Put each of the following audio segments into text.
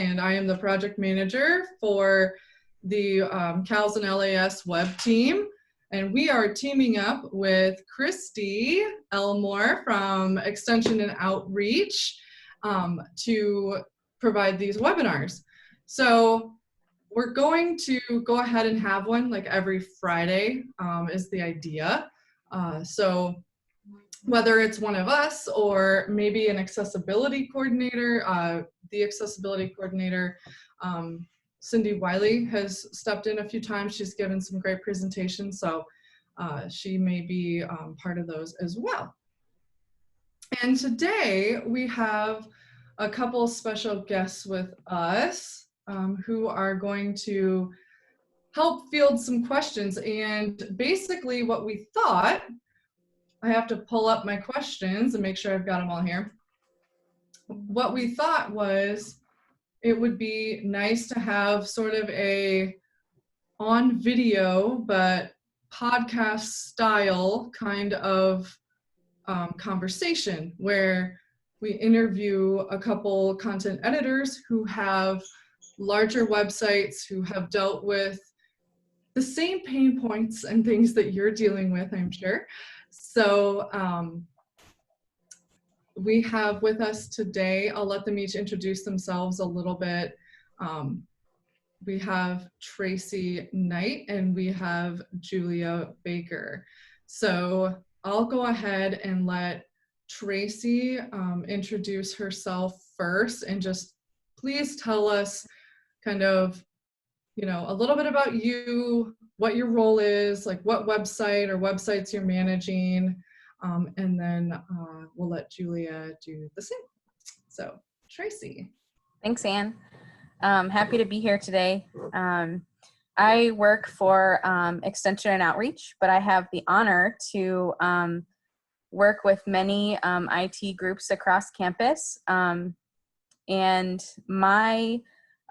and I am the project manager for the CALS and LAS web team. And we are teaming up with Christy Elmore from Extension and Outreach to provide these webinars. So we're going to go ahead and have one like every Friday is the idea. So whether it's one of us or maybe an accessibility coordinator, the accessibility coordinator, Cindy Wiley has stepped in a few times. She's given some great presentations, so she may be part of those as well. And today we have a couple special guests with us who are going to help field some questions. And basically what we thought, I have to pull up my questions and make sure I've got them all here. What we thought was it would be nice to have sort of a on video but podcast style kind of conversation where we interview a couple content editors who have larger websites, who have dealt with the same pain points and things that you're dealing with, I'm sure. So we have with us today, I'll let them each introduce themselves a little bit. We have Tracy Knight and we have Julia Baker. So I'll go ahead and let Tracy introduce herself first, and just please tell us kind of, you know, a little bit about you, what your role is, like what website or websites you're managing, and then we'll let Julia do the same. So Tracy. Thanks, Anne. Happy to be here today. I work for Extension and Outreach, but I have the honor to work with many IT groups across campus. And my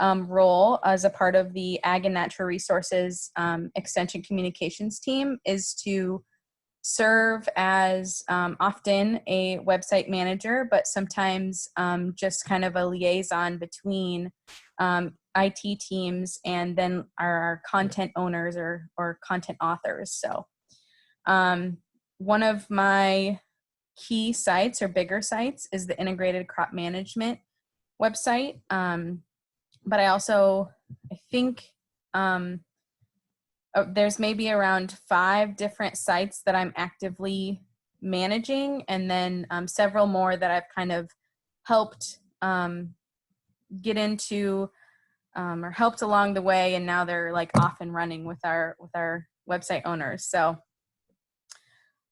role as a part of the Ag and Natural Resources Extension Communications team is to serve as often a website manager, but sometimes just kind of a liaison between IT teams and then our content owners or content authors. So one of my key sites or bigger sites is the Integrated Crop Management website. But I also, I think there's maybe around 5 different sites that I'm actively managing, and then several more that I've kind of helped get into or helped along the way, and now they're like off and running with our website owners. So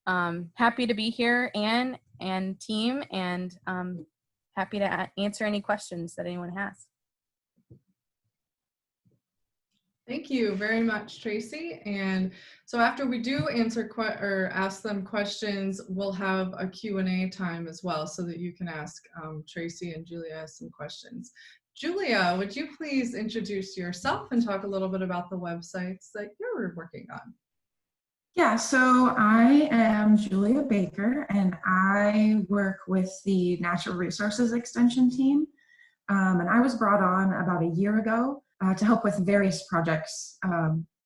happy to be here, Anne and team, and happy to answer any questions that anyone has. Thank you very much, Tracy. And so after we do answer or ask them questions, we'll have a Q&A time as well, so that you can ask Tracy and Julia some questions. Julia, would you please introduce yourself and talk a little bit about the websites that you're working on? Yeah, so I am Julia Baker, and I work with the Natural Resources Extension team. And I was brought on about a year ago to help with various projects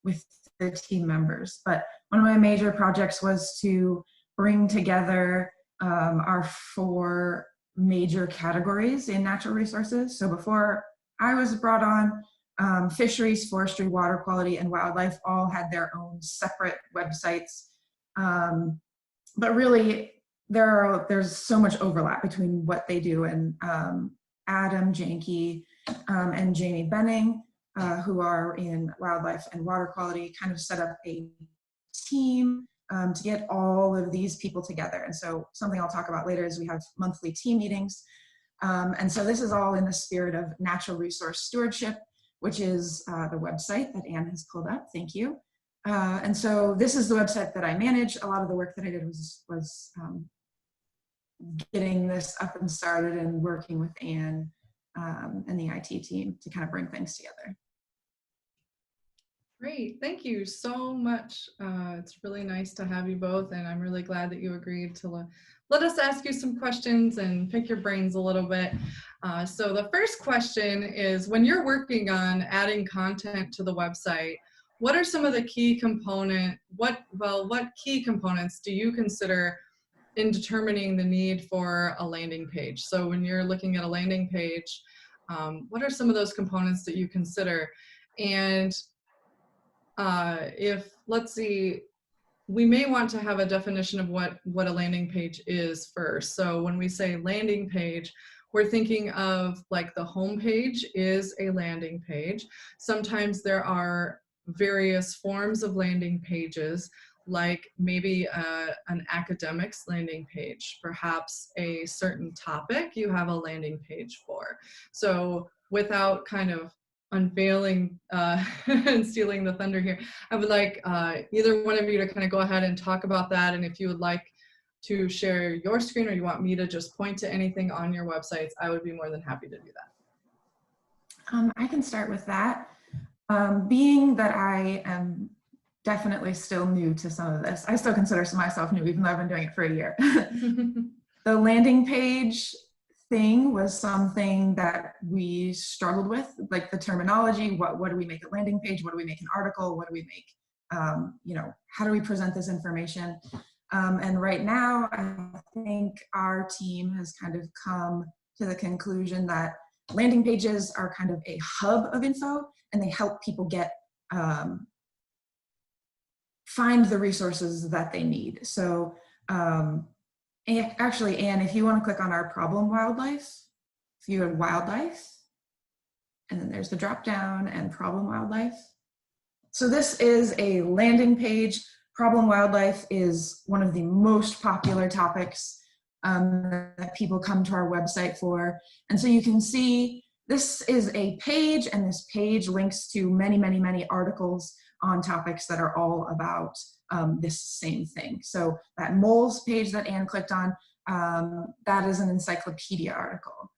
with the team members. But one of my major projects was to bring together our 4 major categories in natural resources. So before I was brought on, fisheries, forestry, water quality, and wildlife all had their own separate websites. But really, there's so much overlap between what they do, and Adam Janke and Jamie Benning, who are in wildlife and water quality, kind of set up a team to get all of these people together. And so something I'll talk about later is we have monthly team meetings. And so this is all in the spirit of natural resource stewardship, which is the website that Anne has pulled up. Thank you. And so this is the website that I manage. A lot of the work that I did was getting this up and started and working with Anne and the IT team to kind of bring things together. Great, thank you so much. It's really nice to have you both, and I'm really glad that you agreed to let us ask you some questions and pick your brains a little bit. So the first question is, when you're working on adding content to the website, what are some of the key what key components do you consider in determining the need for a landing page? So when you're looking at a landing page, what are some of those components that you consider? And let's see, we may want to have a definition of what a landing page is first. So when we say landing page, we're thinking of like the home page is a landing page. Sometimes there are various forms of landing pages, like maybe an academics landing page, perhaps a certain topic you have a landing page for. So without kind of unveiling and stealing the thunder here, I would like either one of you to kind of go ahead and talk about that. And if you would like to share your screen, or you want me to just point to anything on your websites, I would be more than happy to do that. I can start with that. Being that I am definitely still new to some of this, I still consider myself new, even though I've been doing it for a year. The landing page thing was something that we struggled with, like the terminology. What do we make a landing page? What do we make an article? What do we make? How do we present this information? And right now, I think our team has kind of come to the conclusion that landing pages are kind of a hub of info, and they help people get find the resources that they need. So actually, Anne, if you want to click on our problem wildlife, if you have wildlife, and then there's the drop down and problem wildlife. So this is a landing page. Problem wildlife is one of the most popular topics that people come to our website for. And so you can see this is a page, and this page links to many, many, many articles on topics that are all about this same thing. So that moles page that Anne clicked on, that is an encyclopedia article.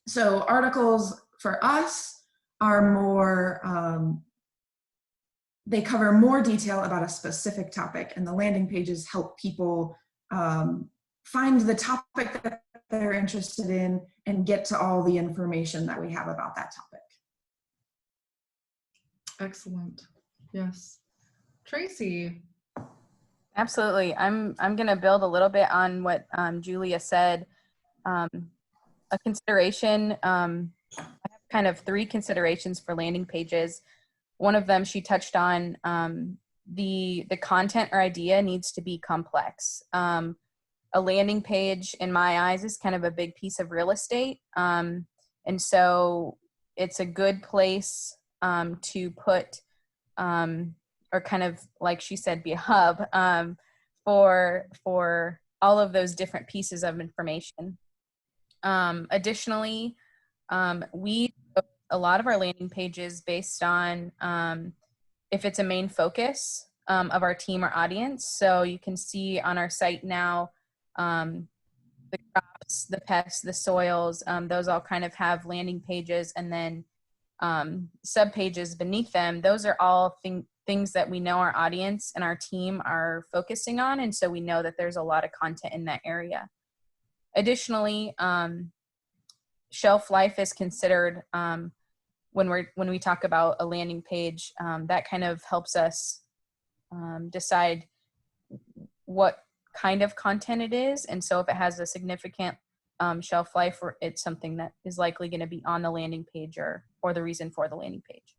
So articles for us are more, they cover more detail about a specific topic, and the landing pages help people find the topic that they're interested in and get to all the information that we have about that topic. Excellent. Yes. Tracy. Absolutely. I'm going to build a little bit on what Julia said. A consideration, I have kind of 3 considerations for landing pages. One of them she touched on, the content or idea needs to be complex. A landing page, in my eyes, is kind of a big piece of real estate. And so it's a good place to put, or kind of, like she said, be a hub for all of those different pieces of information. Additionally, we a lot of our landing pages based on if it's a main focus of our team or audience. So you can see on our site now, the crops, the pests, the soils, those all kind of have landing pages, and then sub pages beneath them. Those are all things that we know our audience and our team are focusing on, and so we know that there's a lot of content in that area. Additionally, shelf life is considered when we talk about a landing page. That kind of helps us decide what kind of content it is, and so if it has a significant shelf life, or it's something that is likely going to be on the landing page, or the reason for the landing page.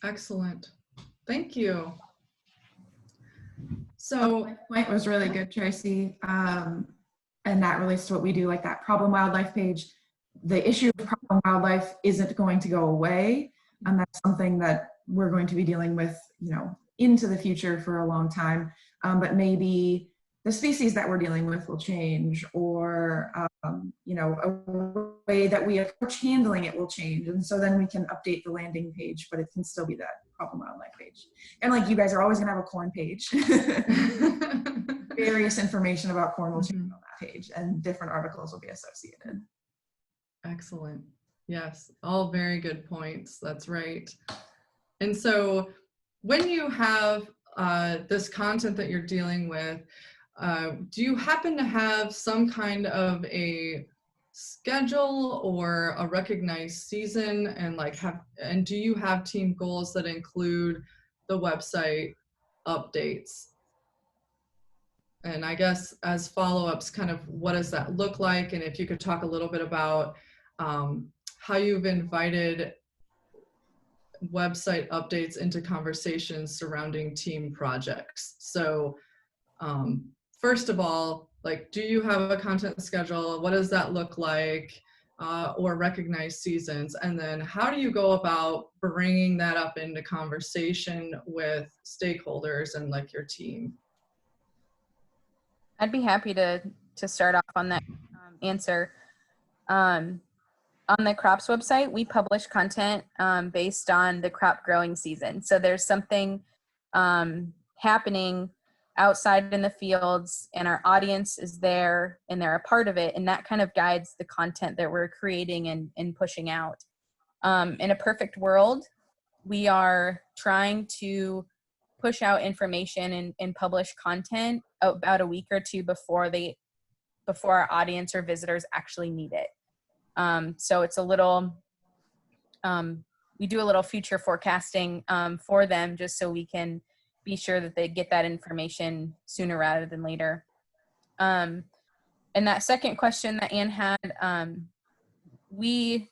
Excellent. Thank you. So my point was really good, Tracy. And that relates to what we do, like that problem wildlife page. The issue of problem wildlife isn't going to go away. And that's something that we're going to be dealing with, into the future for a long time. But maybe the species that we're dealing with will change, or, a way that we approach handling it will change. And so then we can update the landing page, but it can still be that problem wildlife page. And like you guys are always gonna have a corn page. Various information about corn will change on that page, and different articles will be associated. Excellent. Yes, all very good points. That's right. And so when you have this content that you're dealing with, do you happen to have some kind of a schedule or a recognized season, and do you have team goals that include the website updates? And I guess as follow-ups, kind of what does that look like? And if you could talk a little bit about how you've invited website updates into conversations surrounding team projects. So first of all, like, do you have a content schedule? What does that look like? Or recognized seasons? And then how do you go about bringing that up into conversation with stakeholders and like your team? I'd be happy to start off on that answer. On the crops website, we publish content based on the crop growing season. So there's something happening outside in the fields, and our audience is there and they're a part of it, and that kind of guides the content that we're creating and pushing out. In a perfect world, we are trying to push out information and publish content about a week or two before our audience or visitors actually need it. So it's a little, we do a little future forecasting for them, just so we can be sure that they get that information sooner rather than later. And that second question that Anne had, we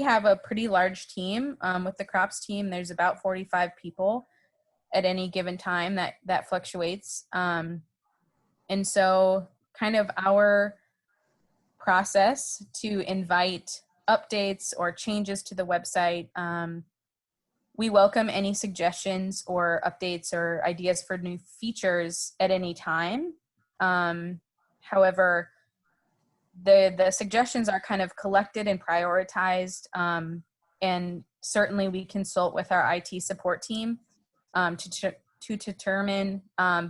have a pretty large team. With the crops team, there's about 45 people at any given time. That fluctuates. And so kind of our process to invite updates or changes to the website, we welcome any suggestions or updates or ideas for new features at any time. However, the suggestions are kind of collected and prioritized, and certainly we consult with our IT support team to determine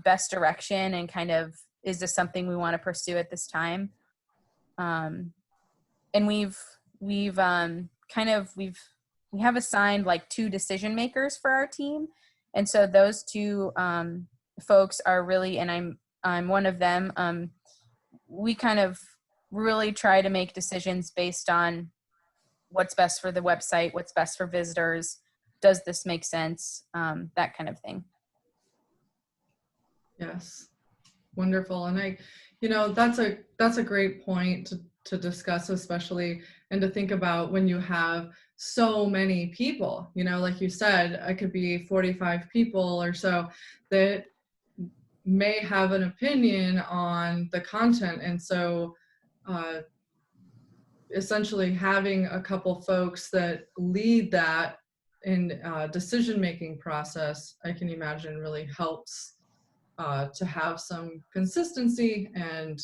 best direction and kind of, is this something we want to pursue at this time? And we have assigned like 2 decision makers for our team, and so those 2 folks are really, and I'm one of them. We kind of really try to make decisions based on what's best for the website, what's best for visitors, does this make sense, that kind of thing. Yes, wonderful. And that's a great point to discuss, especially, and to think about when you have so many people, like you said, it could be 45 people or so that may have an opinion on the content. And so essentially having a couple folks that lead that in decision-making process, I can imagine really helps to have some consistency and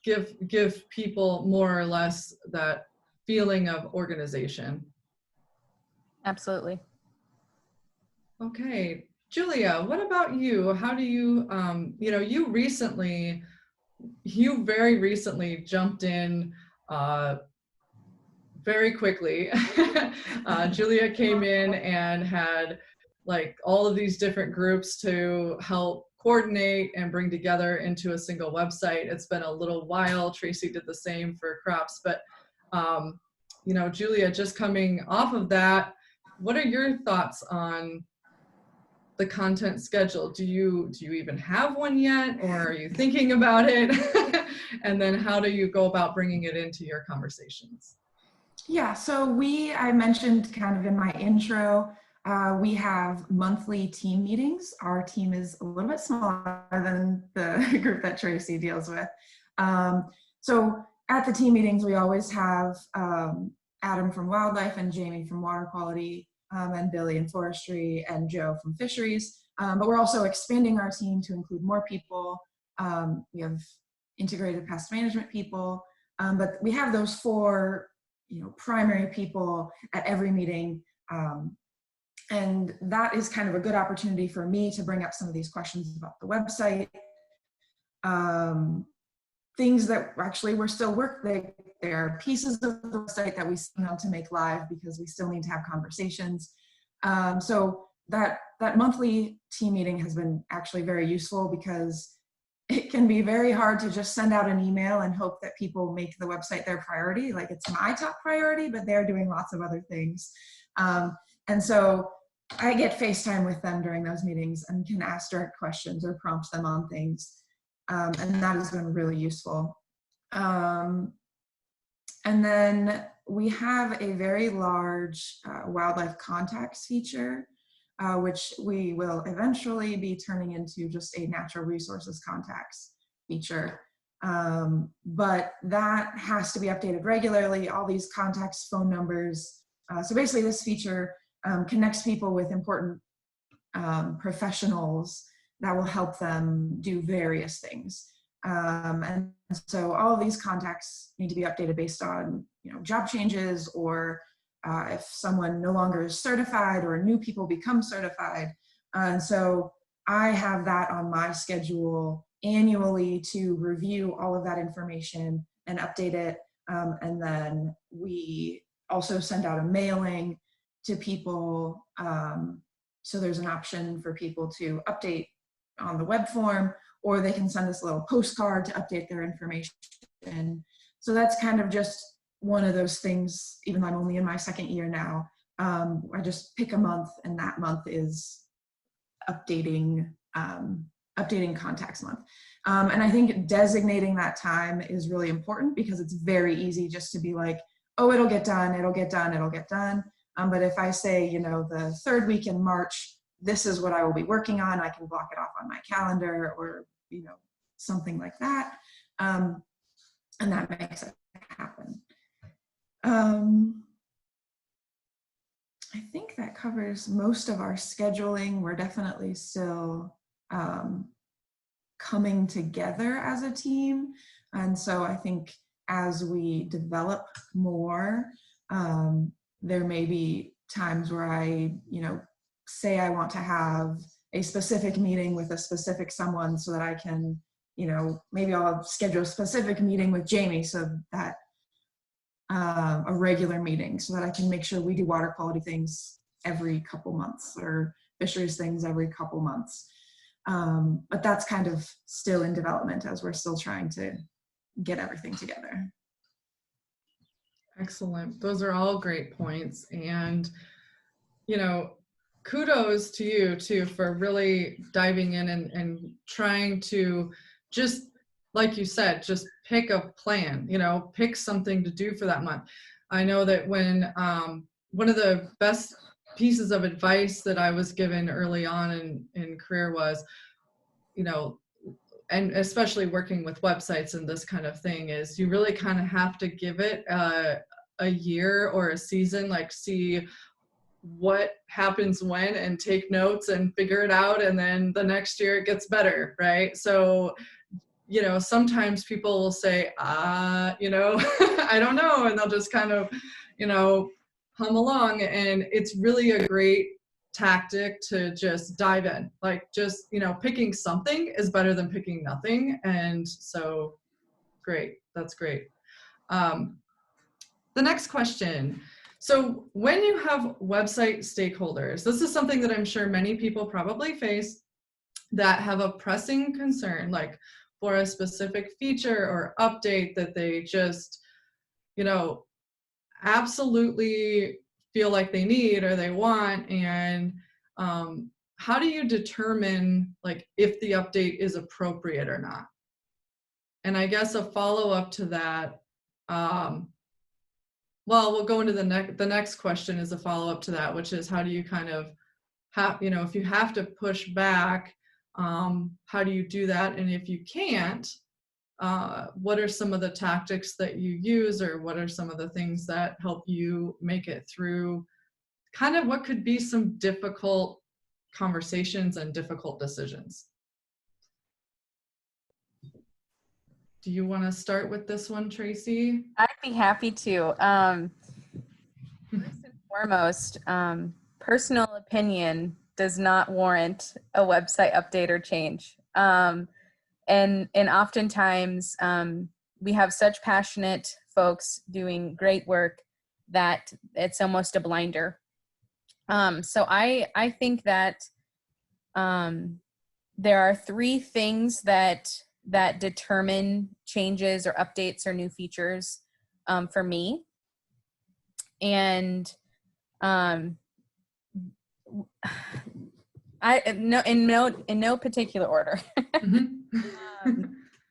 give people more or less that feeling of organization. Absolutely. Okay, Julia, what about you? How do you, you very recently jumped in very quickly. Julia came in and had like all of these different groups to help coordinate and bring together into a single website. It's been a little while. Tracy did the same for crops, but Julia, just coming off of that, what are your thoughts on the content schedule? Do you even have one yet, or are you thinking about it? And then how do you go about bringing it into your conversations? Yeah, so I mentioned kind of in my intro, we have monthly team meetings. Our team is a little bit smaller than the group that Tracy deals with. So at the team meetings, we always have Adam from wildlife and Jamie from water quality, and Billy in forestry and Joe from fisheries. But we're also expanding our team to include more people. We have integrated pest management people, but we have those 4 primary people at every meeting. And that is kind of a good opportunity for me to bring up some of these questions about the website. Things that actually we're still there are pieces of the website that we still want to make live because we still need to have conversations. So that monthly team meeting has been actually very useful because it can be very hard to just send out an email and hope that people make the website their priority. Like, it's my top priority, but they're doing lots of other things. And so I get FaceTime with them during those meetings and can ask direct questions or prompt them on things. And that has been really useful. And then we have a very large wildlife contacts feature, which we will eventually be turning into just a natural resources contacts feature. But that has to be updated regularly, all these contacts, phone numbers. So basically this feature connects people with important professionals that will help them do various things. And so all of these contacts need to be updated based on, job changes, or if someone no longer is certified or new people become certified. And so I have that on my schedule annually to review all of that information and update it. And then we also send out a mailing to people. So there's an option for people to update on the web form, or they can send us a little postcard to update their information. So that's kind of just one of those things, even though I'm only in my second year now. I just pick a month, and that month is updating contacts month. And I think designating that time is really important because it's very easy just to be like, oh, it'll get done, it'll get done, it'll get done. But if I say, the third week in March, this is what I will be working on, I can block it off on my calendar, or, something like that. And that makes it happen. I think that covers most of our scheduling. We're definitely still coming together as a team. And so I think as we develop more, there may be times where I, say I want to have a specific meeting with a specific someone so that I can, maybe I'll schedule a specific meeting with Jamie, so that a regular meeting, so that I can make sure we do water quality things every couple months, or fisheries things every couple months. But that's kind of still in development as we're still trying to get everything together. Excellent. Those are all great points. And, kudos to you too for really diving in and trying to, just like you said, just pick a plan, pick something to do for that month. I know that when one of the best pieces of advice that I was given early on in career was, and especially working with websites and this kind of thing, is you really kind of have to give it a year or a season, like see what happens when, and take notes and figure it out, and then the next year it gets better, right? So sometimes people will say, I don't know, and they'll just kind of hum along, and it's really a great tactic to just dive in. Like, just picking something is better than picking nothing. And so great, that's great. The next question. So when you have website stakeholders, this is something that I'm sure many people probably face, that have a pressing concern, like for a specific feature or update that they just, absolutely feel like they need or they want. And how do you determine like if the update is appropriate or not? And I guess a follow-up to that, well, we'll go into the next question is a follow-up to that, which is how do you kind of have, if you have to push back, how do you do that? And if you can't, what are some of the tactics that you use, or what are some of the things that help you make it through kind of what could be some difficult conversations and difficult decisions? Do you want to start with this one, Tracy? I'd be happy to. First and foremost, personal opinion does not warrant a website update or change. And oftentimes we have such passionate folks doing great work that it's almost a blinder. So I think that there are three things that determine changes or updates or new features for me. And in no particular order.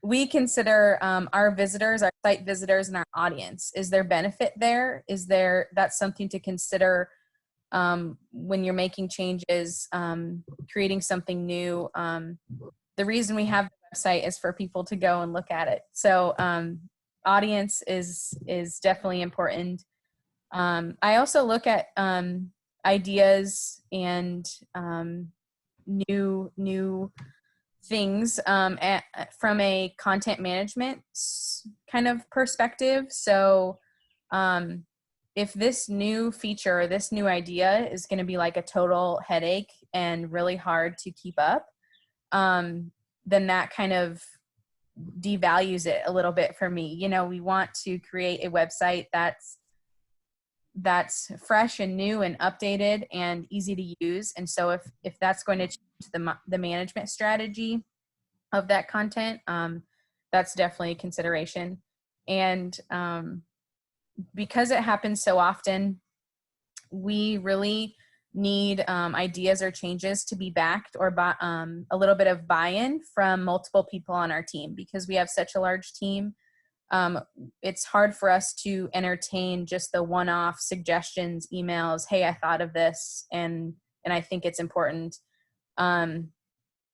We consider our visitors, our site visitors, and our audience. Is there benefit there? That's something to consider when you're making changes, creating something new. The reason we have the website is for people to go and look at it. So audience is definitely important. I also look at ideas and new things from a content management kind of perspective. So if this new feature or this new idea is going to be like a total headache and really hard to keep up, then that kind of devalues it a little bit for me. You know, we want to create a website that's fresh and new and updated and easy to use. And so if that's going to change the management strategy of that content, that's definitely a consideration. And because it happens so often, we really need ideas or changes to be backed or by a little bit of buy-in from multiple people on our team. Because we have such a large team, it's hard for us to entertain just the one-off suggestions, emails, hey, I thought of this and I think it's important.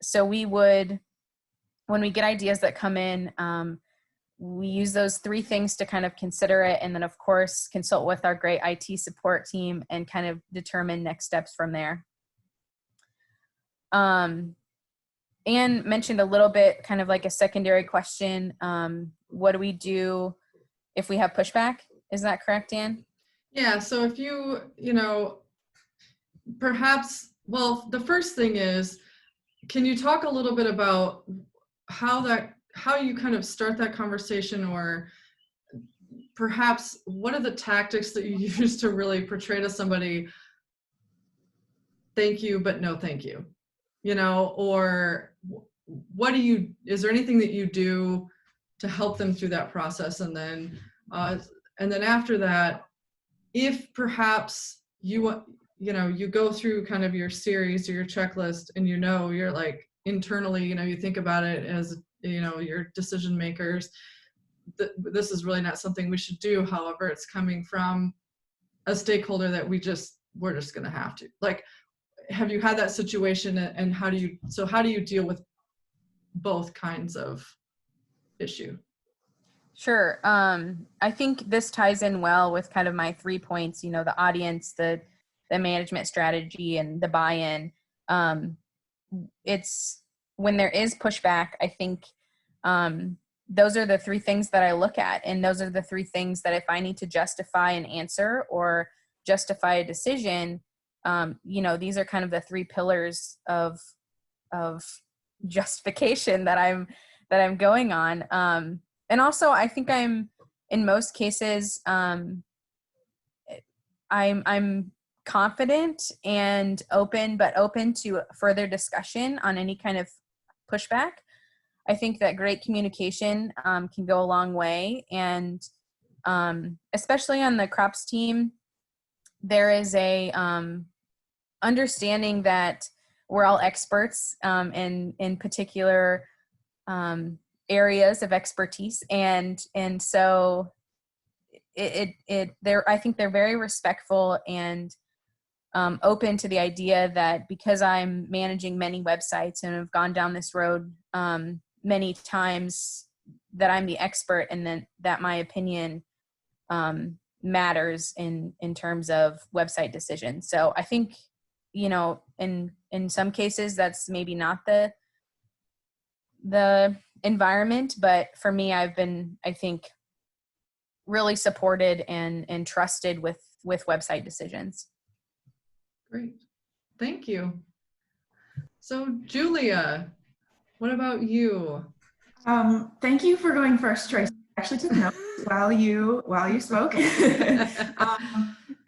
So we would, when we get ideas that come in, we use those three things to kind of consider it. And then of course, consult with our great IT support team and kind of determine next steps from there. Anne mentioned a little bit, kind of like a secondary question. What do we do if we have pushback? Is that correct, Anne? Yeah, so if perhaps, well, the first thing is, can you talk a little bit about how you kind of start that conversation, or perhaps what are the tactics that you use to really portray to somebody, thank you, but no thank you, or is there anything that you do to help them through that process? And then after that, if perhaps you go through kind of your series or your checklist and you're like internally, you think about it as, your decision makers, this is really not something we should do. However, it's coming from a stakeholder that we're just going to have to, like, have you had that situation, and how do you deal with both kinds of issue? Sure. I think this ties in well with kind of my 3 points, the audience, the management strategy, and the buy-in. It's when there is pushback, I think those are the three things that I look at. And those are the three things that if I need to justify an answer or justify a decision, these are kind of the three pillars of justification that I'm going on. And also I think I'm, in most cases, I'm confident and open to further discussion on any kind of pushback. I think that great communication can go a long way. And especially on the crops team, there is a understanding that we're all experts in particular areas of expertise. And so I think they're very respectful and open to the idea that because I'm managing many websites and have gone down this road many times, that I'm the expert, and then that my opinion matters in terms of website decisions. So I think, in some cases that's maybe not the environment, but for me, I've been, I think, really supported and trusted with website decisions. Great. Thank you. So Julia, what about you? Thank you for going first, Tracy. actually took notes while you spoke.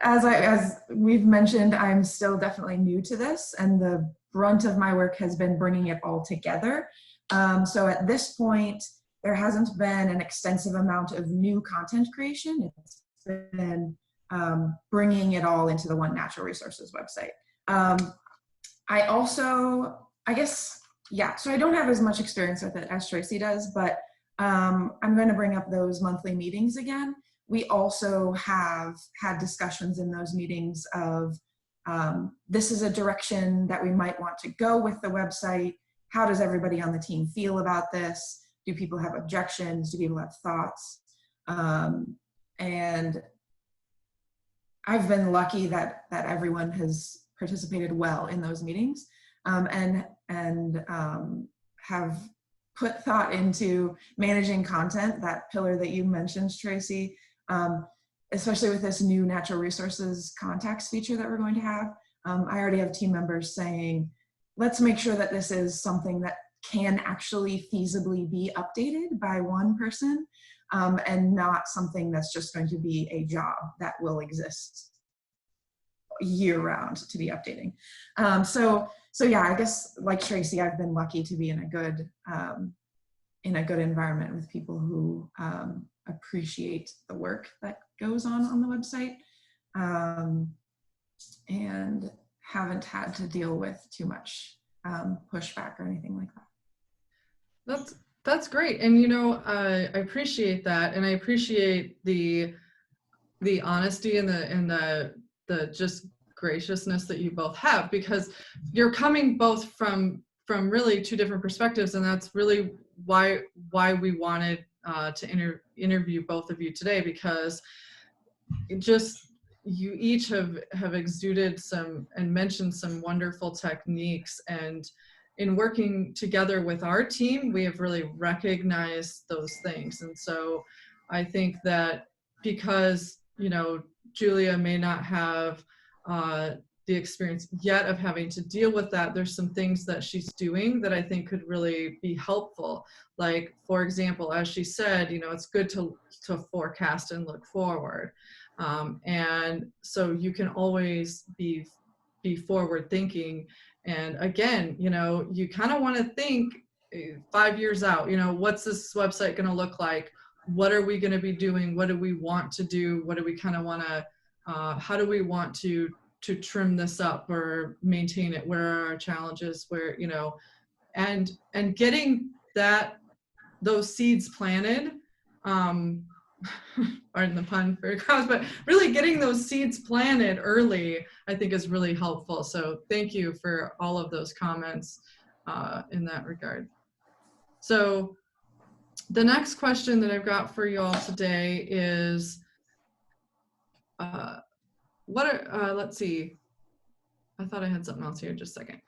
As we've mentioned, I'm still definitely new to this, and the brunt of my work has been bringing it all together. So at this point, there hasn't been an extensive amount of new content creation. It's been bringing it all into the One Natural Resources website. So I don't have as much experience with it as Tracy does, but I'm going to bring up those monthly meetings again. We also have had discussions in those meetings of this is a direction that we might want to go with the website. How does everybody on the team feel about this? Do people have objections? Do people have thoughts? And I've been lucky that everyone has participated well in those meetings, and have put thought into managing content, that pillar that you mentioned, Tracy, especially with this new natural resources contacts feature that we're going to have. I already have team members saying, let's make sure that this is something that can actually feasibly be updated by one person, and not something that's just going to be a job that will exist year round to be updating. So yeah, I guess like Tracy, I've been lucky to be in a good environment with people who appreciate the work that goes on the website, and haven't had to deal with too much pushback or anything like that. That's great. And, you know, I appreciate that. And I appreciate the honesty and the just graciousness that you both have, because you're coming both from really two different perspectives. And that's really why we wanted to interview both of you today, because you each have exuded some and mentioned some wonderful techniques, and in working together with our team, we have really recognized those things. And so I think that because, you know, Julia may not have the experience yet of having to deal with that, there's some things that she's doing that I think could really be helpful. Like, for example, as she said, you know, it's good to forecast and look forward. And so you can always be forward thinking. And again, you know, you kind of want to think 5 years out, you know, what's this website going to look like? What are we going to be doing? What do we want to do? What do we kind of want to, how do we want to trim this up or maintain it? Where are our challenges? Where, you know, and getting those seeds planted, pardon the pun for your comments, but really getting those seeds planted early, I think, is really helpful. So thank you for all of those comments in that regard. So the next question that I've got for you all today is, let's see, I thought I had something else here, just a second.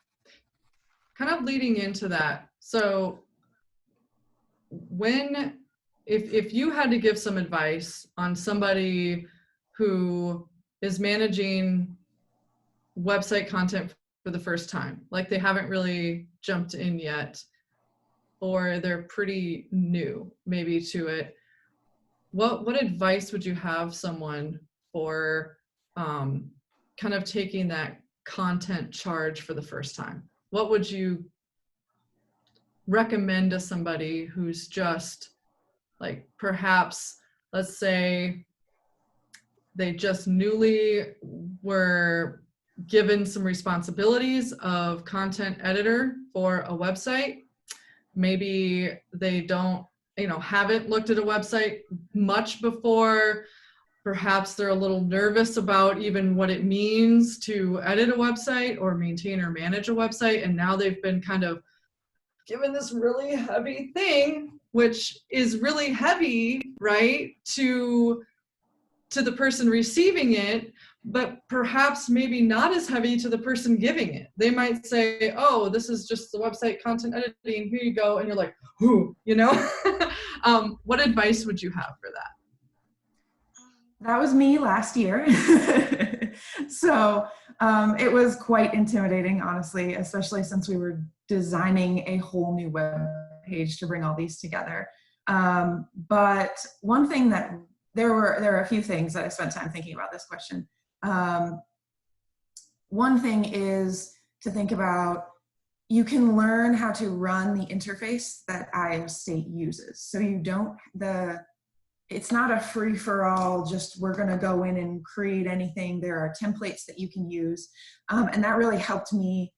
Kind of leading into that. So if you had to give some advice on somebody who is managing website content for the first time, like they haven't really jumped in yet, or they're pretty new maybe to it, what advice would you have someone for kind of taking that content charge for the first time? What would you recommend to somebody who's just, like, perhaps, let's say they just newly were given some responsibilities of content editor for a website. Maybe they don't, you know, haven't looked at a website much before. Perhaps they're a little nervous about even what it means to edit a website or maintain or manage a website. And now they've been kind of given this really heavy thing, which is really heavy, right, to the person receiving it, but perhaps maybe not as heavy to the person giving it. They might say, oh, this is just the website content editing, here you go. And you're like, whoo, you know? What advice would you have for that? That was me last year. So it was quite intimidating, honestly, especially since we were designing a whole new web page to bring all these together. But one thing that there are a few things that I spent time thinking about this question. One thing is to think about, you can learn how to run the interface that Iowa State uses. So you don't, it's not a free-for-all, just we're gonna go in and create anything. There are templates that you can use. And that really helped me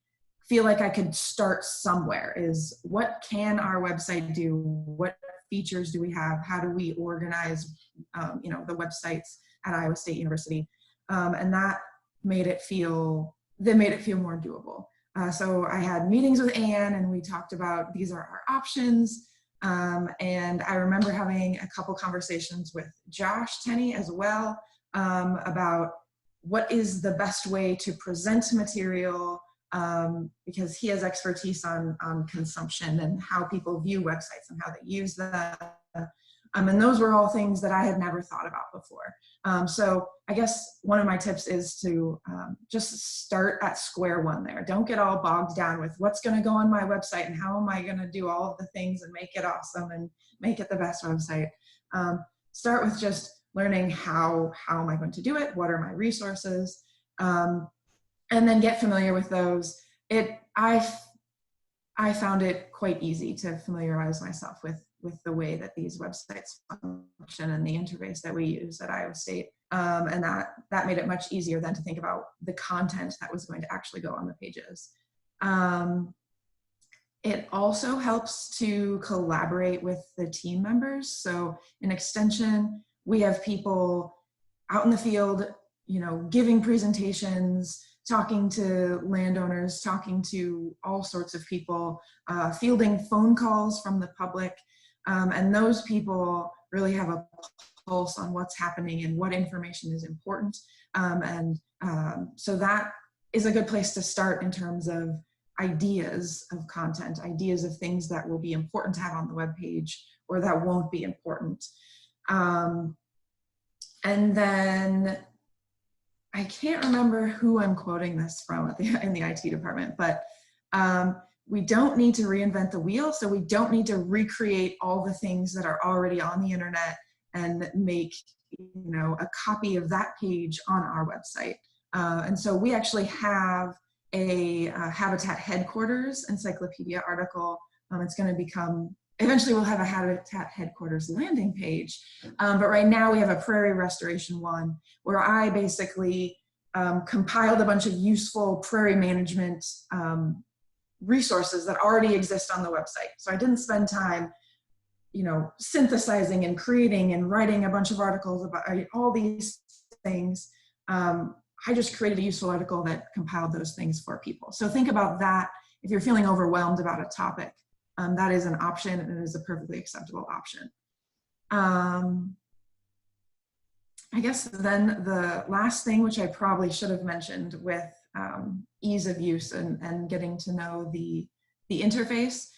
feel like I could start somewhere, is what can our website do? What features do we have? How do we organize, the websites at Iowa State University? And that made it feel more doable. So I had meetings with Anne and we talked about, these are our options. And I remember having a couple conversations with Josh Tenney as well, about what is the best way to present material, because he has expertise on consumption and how people view websites and how they use them. And those were all things that I had never thought about before. So I guess one of my tips is to just start at square one there. Don't get all bogged down with what's going to go on my website and how am I going to do all of the things and make it awesome and make it the best website. Start with just learning how am I going to do it? What are my resources? And then get familiar with those. I found it quite easy to familiarize myself with the way that these websites function and the interface that we use at Iowa State. And that made it much easier then to think about the content that was going to actually go on the pages. It also helps to collaborate with the team members. So in Extension, we have people out in the field, giving presentations, talking to landowners, talking to all sorts of people, fielding phone calls from the public. And those people really have a pulse on what's happening and what information is important. So that is a good place to start in terms of ideas of content, ideas of things that will be important to have on the web page or that won't be important. And then I can't remember who I'm quoting this from in the IT department, but we don't need to reinvent the wheel. So we don't need to recreate all the things that are already on the internet and make, a copy of that page on our website. And so we actually have a Habitat Headquarters encyclopedia article. It's going to become, eventually we'll have a Habitat Headquarters landing page. But right now we have a prairie restoration one where I basically compiled a bunch of useful prairie management resources that already exist on the website. So I didn't spend time, synthesizing and creating and writing a bunch of articles about all these things. I just created a useful article that compiled those things for people. So think about that. If you're feeling overwhelmed about a topic, that is an option and it is a perfectly acceptable option. I guess then the last thing, which I probably should have mentioned with ease of use and getting to know the interface,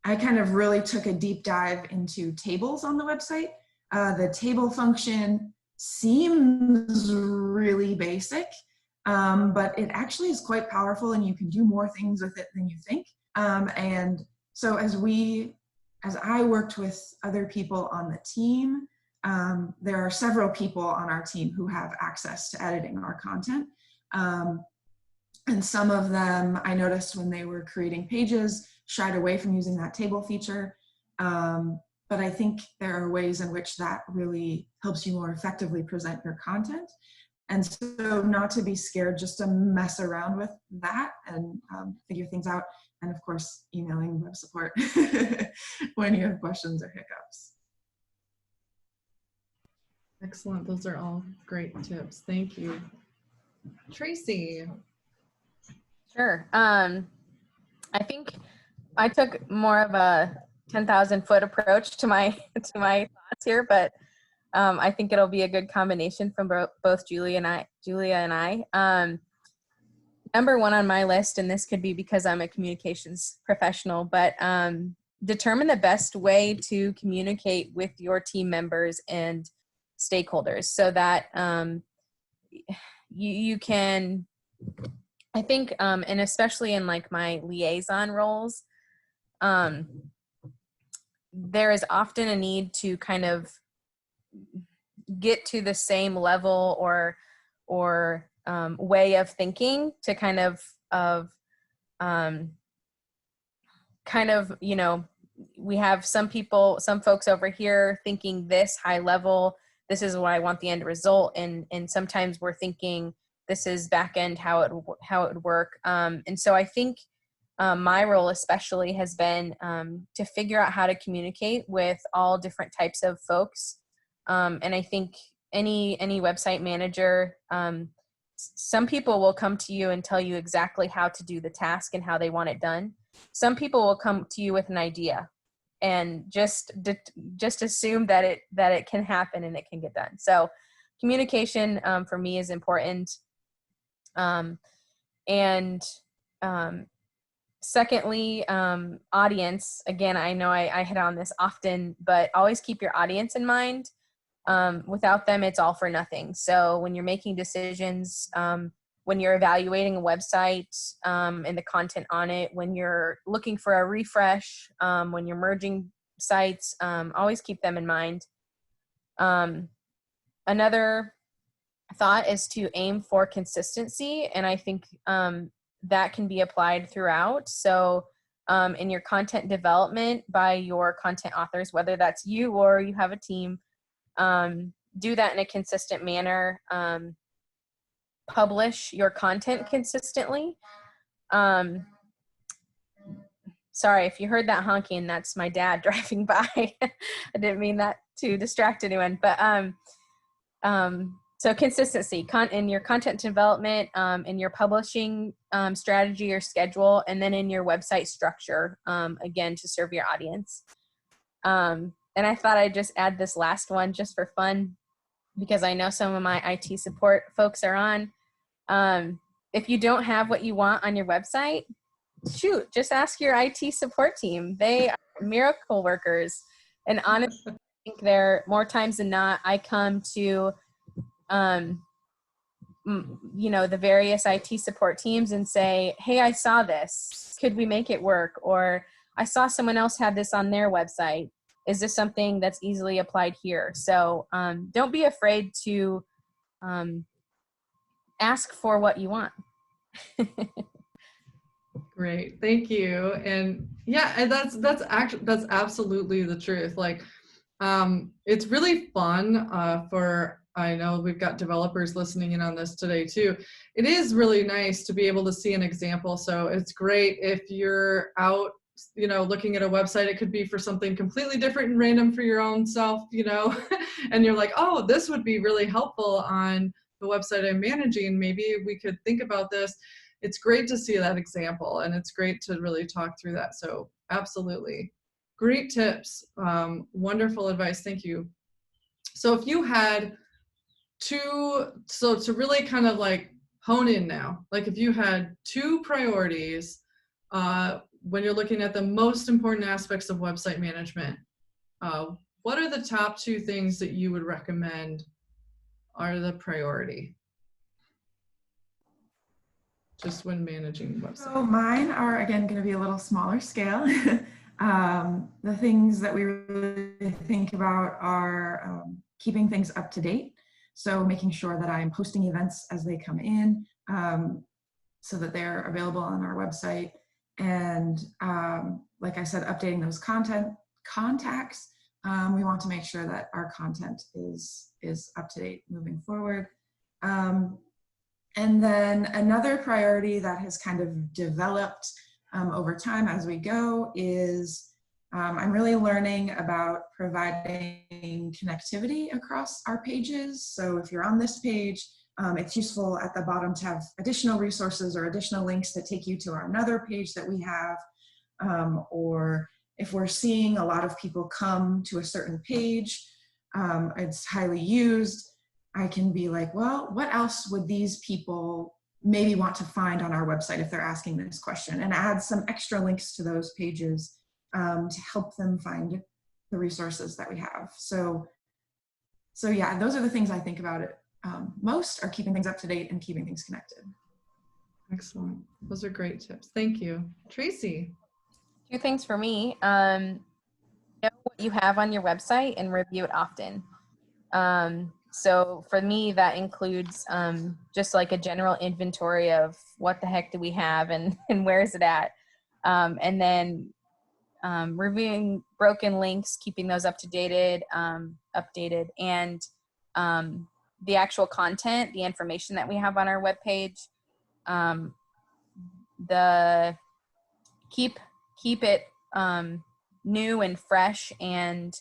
I kind of really took a deep dive into tables on the website. The table function seems really basic, but it actually is quite powerful and you can do more things with it than you think. And so as I worked with other people on the team, there are several people on our team who have access to editing our content. And some of them I noticed when they were creating pages shied away from using that table feature. But I think there are ways in which that really helps you more effectively present your content. And so not to be scared, just to mess around with that and figure things out. And of course, emailing web support when you have questions or hiccups. Excellent. Those are all great tips. Thank you. Tracy. Sure. I think I took more of a 10,000-foot approach to my thoughts here, but I think it'll be a good combination from both Julia and I. Number one on my list, and this could be because I'm a communications professional, but determine the best way to communicate with your team members and stakeholders so that you can, I think, and especially in like my liaison roles, there is often a need to kind of get to the same level or way of thinking to kind of you know, we have some folks over here thinking this high level, this is what I want the end result, and sometimes we're thinking this is back end how it would work. And so I think my role especially has been to figure out how to communicate with all different types of folks. And I think any website manager, some people will come to you and tell you exactly how to do the task and how they want it done. Some people will come to you with an idea and just assume that it can happen and it can get done. So communication for me is important. And secondly, audience. Again, I know I hit on this often, but always keep your audience in mind. Without them, it's all for nothing. So when you're making decisions, when you're evaluating a website and the content on it, when you're looking for a refresh, when you're merging sites, always keep them in mind. Another thought is to aim for consistency, and I think that can be applied throughout. So in your content development by your content authors, whether that's you or you have a team, do that in a consistent manner. Publish your content consistently. Sorry if you heard that honking, that's my dad driving by. I didn't mean that to distract anyone, but so consistency in your content development, in your publishing strategy or schedule, and then in your website structure, again, to serve your audience. And I thought I'd just add this last one just for fun, because I know some of my IT support folks are on. If you don't have what you want on your website, shoot, just ask your IT support team. They are miracle workers. And honestly, I think they're more times than not, I come to, you know, the various IT support teams and say, hey, I saw this. Could we make it work? Or I saw someone else had this on their website. Is this something that's easily applied here? So don't be afraid to ask for what you want. Great, thank you. And yeah, and that's absolutely the truth. Like, it's really fun I know we've got developers listening in on this today too. It is really nice to be able to see an example. So it's great if you're out, you know, looking at a website. It could be for something completely different and random for your own self, you know, and you're like, oh, this would be really helpful on the website I'm managing. Maybe we could think about this. It's great to see that example, and it's great to really talk through that. So absolutely. Great tips. Wonderful advice. Thank you. So if you had to really kind of like hone in now, like if you had two priorities when you're looking at the most important aspects of website management, what are the top two things that you would recommend are the priority? Just when managing websites. So mine are, again, going to be a little smaller scale. The things that we really think about are keeping things up to date. So making sure that I'm posting events as they come in so that they're available on our website. And like I said, updating those contacts. We want to make sure that our content is up to date moving forward. And then another priority that has kind of developed over time as we go is I'm really learning about providing connectivity across our pages. So if you're on this page, it's useful at the bottom to have additional resources or additional links that take you to another page that we have. Or if we're seeing a lot of people come to a certain page, it's highly used, I can be like, well, what else would these people maybe want to find on our website if they're asking this question, and add some extra links to those pages to help them find the resources that we have. So yeah, those are the things I think about it most, are keeping things up to date and keeping things connected. Excellent. Those are great tips. Thank you. Tracy. Two things for me. Know what you have on your website and review it often. So for me, that includes just like a general inventory of what the heck do we have and where is it at? And then reviewing broken links, keeping those updated, and the actual content, the information that we have on our webpage, the keep it new and fresh, and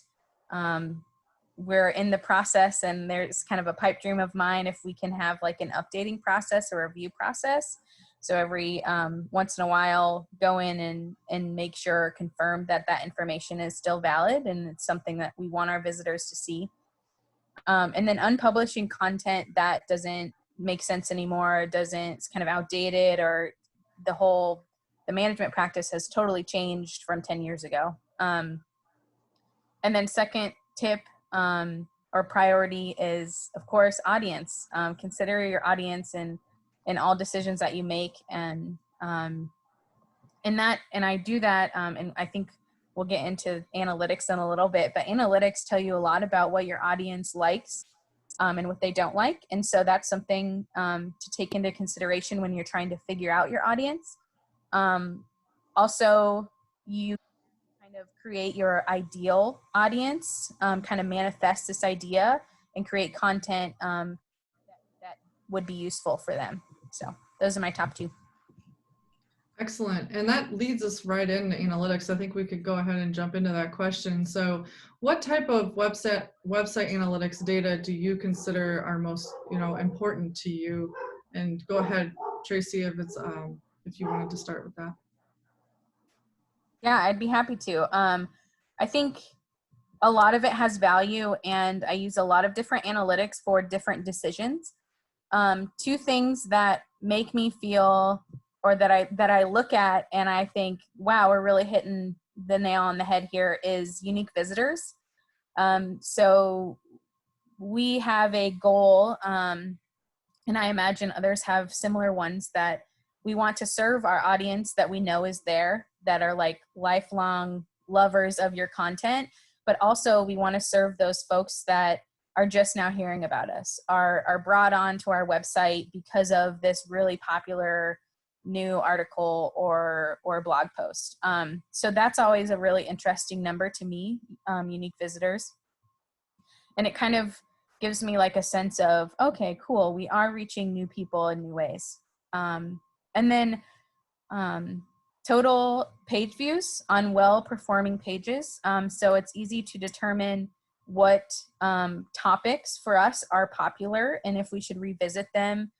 we're in the process, and there's kind of a pipe dream of mine if we can have like an updating process or review process. So every once in a while, go in and make sure, confirm that that information is still valid and it's something that we want our visitors to see. And then unpublishing content that doesn't make sense anymore, it's kind of outdated, or the management practice has totally changed from 10 years ago. And then second tip or priority is, of course, audience. Consider your audience in all decisions that you make. And I do that, and I think we'll get into analytics in a little bit, but analytics tell you a lot about what your audience likes and what they don't like. And so that's something to take into consideration when you're trying to figure out your audience. Also, you kind of create your ideal audience, kind of manifest this idea and create content that would be useful for them. So those are my top two. Excellent. And that leads us right into analytics. I think we could go ahead and jump into that question. So what type of website analytics data do you consider are most, important to you? And go ahead, Tracy, if you wanted to start with that. Yeah, I'd be happy to. I think a lot of it has value, and I use a lot of different analytics for different decisions. Two things that make me feel, or that I look at and I think, wow, we're really hitting the nail on the head here, is unique visitors. So we have a goal, and I imagine others have similar ones, that we want to serve our audience that we know is there, that are like lifelong lovers of your content, but also we want to serve those folks that are just now hearing about us, are brought on to our website because of this really popular new article or blog post. So that's always a really interesting number to me, unique visitors. And it kind of gives me like a sense of, okay, cool, we are reaching new people in new ways. And then total page views on well-performing pages. So it's easy to determine what topics for us are popular and if we should revisit them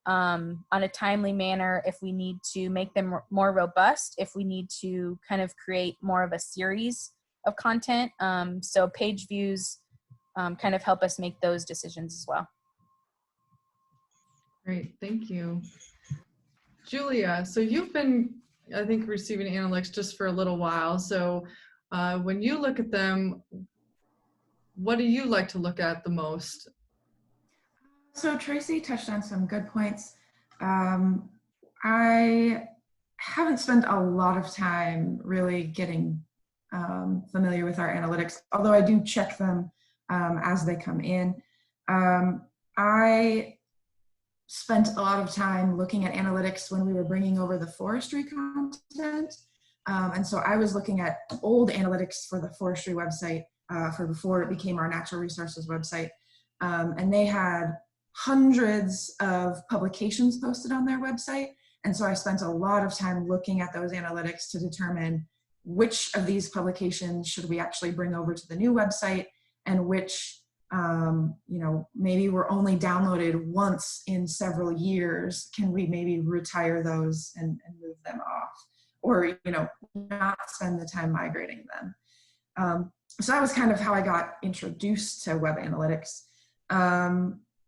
on a timely manner, if we need to make them more robust, if we need to kind of create more of a series of content. So page views kind of help us make those decisions as well. Great, thank you. Julia, so you've been, I think, receiving analytics just for a little while. So when you look at them, what do you like to look at the most? So Tracy touched on some good points. I haven't spent a lot of time really getting familiar with our analytics, although I do check them as they come in. I spent a lot of time looking at analytics when we were bringing over the forestry content. And so I was looking at old analytics for the forestry website for before it became our natural resources website. And they had hundreds of publications posted on their website. And so I spent a lot of time looking at those analytics to determine which of these publications should we actually bring over to the new website, and which maybe were only downloaded once in several years. Can we maybe retire those and move them off, or not spend the time migrating them? So that was kind of how I got introduced to web analytics.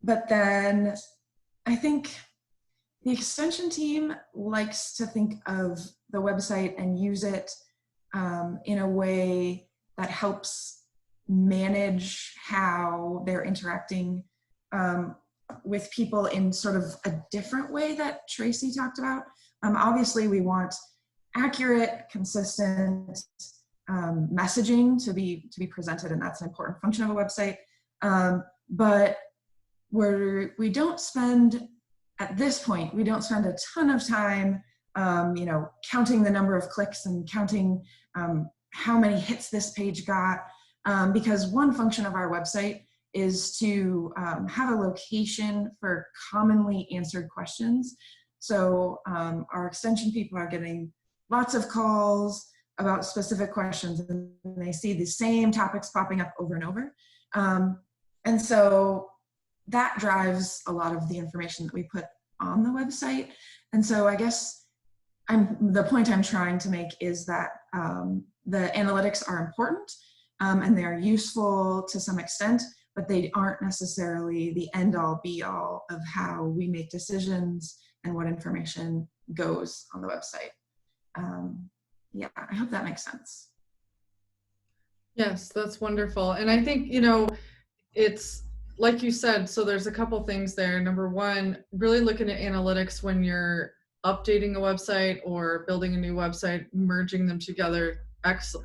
But then I think the extension team likes to think of the website and use it in a way that helps manage how they're interacting with people in sort of a different way that Tracy talked about. Obviously, we want accurate, consistent messaging to be presented, and that's an important function of a website. But we don't spend, at this point, we don't spend a ton of time, counting the number of clicks and counting how many hits this page got, because one function of our website is to have a location for commonly answered questions. So our extension people are getting lots of calls about specific questions, and they see the same topics popping up over and over. And so that drives a lot of the information that we put on the website. And so I guess the point I'm trying to make is that the analytics are important, and they're useful to some extent, but they aren't necessarily the end-all be-all of how we make decisions and what information goes on the website. Yeah, I hope that makes sense. Yes, that's wonderful. And I think, it's like you said, so there's a couple things there. Number one, really looking at analytics when you're updating a website or building a new website, merging them together. That's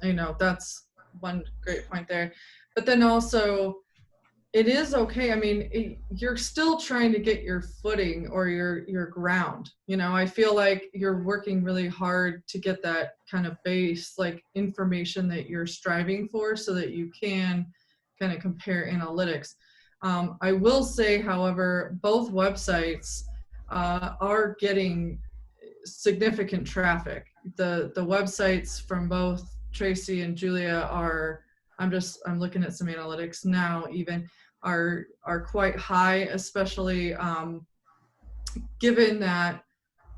one great point there. But then also, it is okay. I mean, you're still trying to get your footing or your ground. I feel like you're working really hard to get that kind of base, like information that you're striving for, so that you can kind of compare analytics. I will say, however, both websites are getting significant traffic. The websites from both Tracy and Julia are, I'm looking at some analytics now, even are quite high, especially given that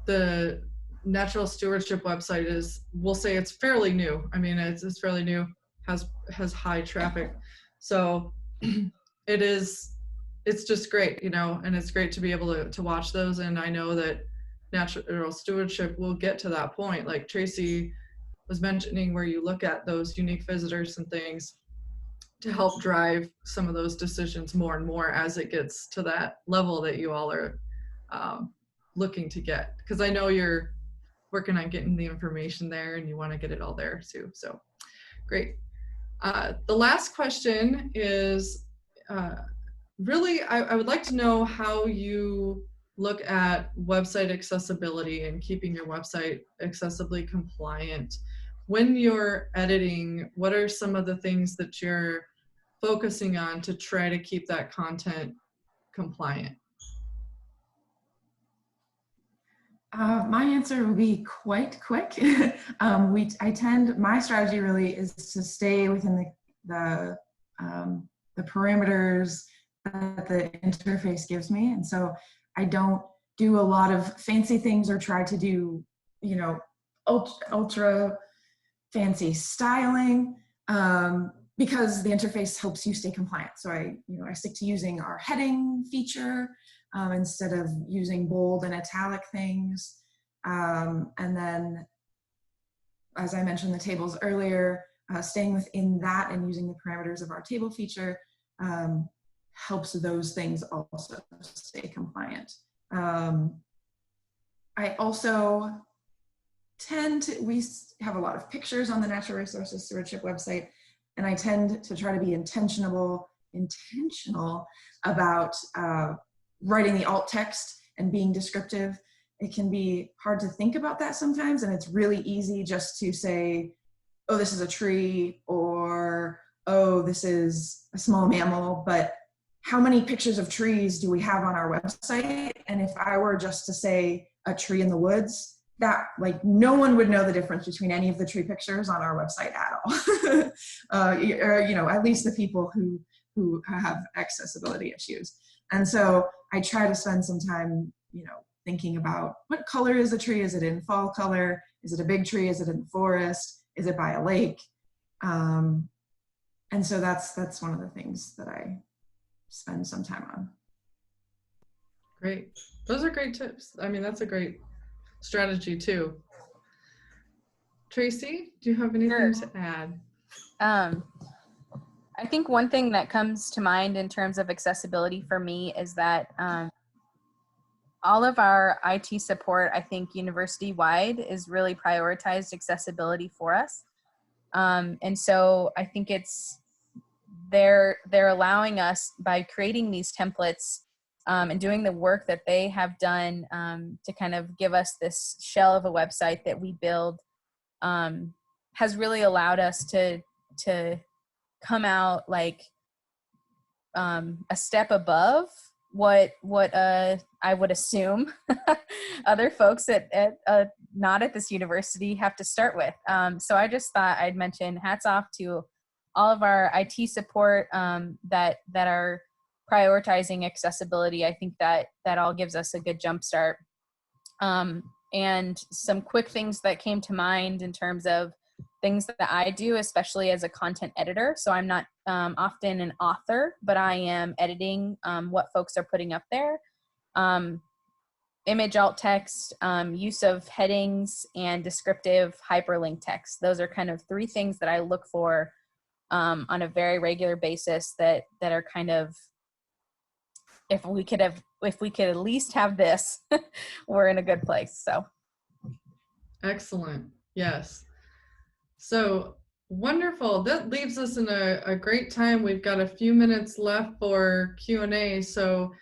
the natural stewardship website is, we'll say it's fairly new. I mean, it's fairly new, has high traffic. So it's just great, and it's great to be able to watch those. And I know that natural stewardship will get to that point, like Tracy was mentioning, where you look at those unique visitors and things to help drive some of those decisions more and more as it gets to that level that you all are looking to get. Because I know you're working on getting the information there and you want to get it all there too. So great. The last question is really, I would like to know how you look at website accessibility and keeping your website accessibly compliant. When you're editing, what are some of the things that you're focusing on to try to keep that content compliant? My answer will be quite quick. My strategy really is to stay within the parameters that the interface gives me. And so I don't do a lot of fancy things or try to do, ultra fancy styling, because the interface helps you stay compliant. So I stick to using our heading feature instead of using bold and italic things. And then, as I mentioned the tables earlier, staying within that and using the parameters of our table feature helps those things also stay compliant. I also we have a lot of pictures on the Natural Resources Stewardship website, and I tend to try to be intentional about writing the alt text and being descriptive. It can be hard to think about that sometimes, and it's really easy just to say, oh, this is a tree, or oh, this is a small mammal, but how many pictures of trees do we have on our website? And if I were just to say a tree in the woods, that no one would know the difference between any of the tree pictures on our website at all. Or, at least the people who have accessibility issues. And so I try to spend some time, thinking about what color is the tree? Is it in fall color? Is it a big tree? Is it in the forest? Is it by a lake? And so that's one of the things that I spend some time on. Great. Those are great tips. I mean, that's a great strategy too. Tracy, do you have anything to add? I think one thing that comes to mind in terms of accessibility for me is that all of our IT support, I think university-wide, is really prioritized accessibility for us. And so I think they're allowing us, by creating these templates and doing the work that they have done to kind of give us this shell of a website that we build, has really allowed us to come out like a step above what I would assume other folks at not at this university have to start with. So I just thought I'd mention hats off to all of our IT support that are prioritizing accessibility. I think that all gives us a good jump start. And some quick things that came to mind in terms of things that I do, especially as a content editor. So I'm not often an author, but I am editing what folks are putting up there. Image alt text, use of headings, and descriptive hyperlink text. Those are kind of three things that I look for on a very regular basis that are kind of, if we could at least have this, we're in a good place. So excellent. Yes. So wonderful. That leaves us in a great time. We've got a few minutes left for Q&A. So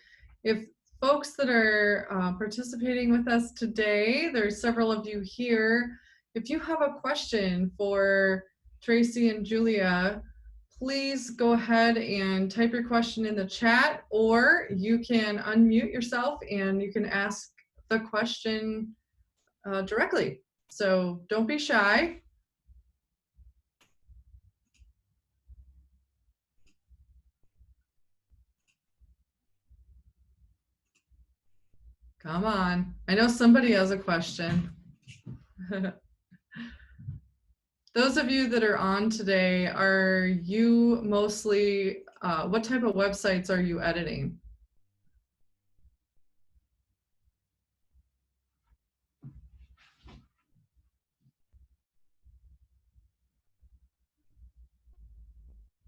if folks that are participating with us today, there's several of you here. If you have a question for Tracy and Julia, please go ahead and type your question in the chat, or you can unmute yourself and you can ask the question directly. So don't be shy. Come on. I know somebody has a question. Those of you that are on today, are you mostly, what type of websites are you editing?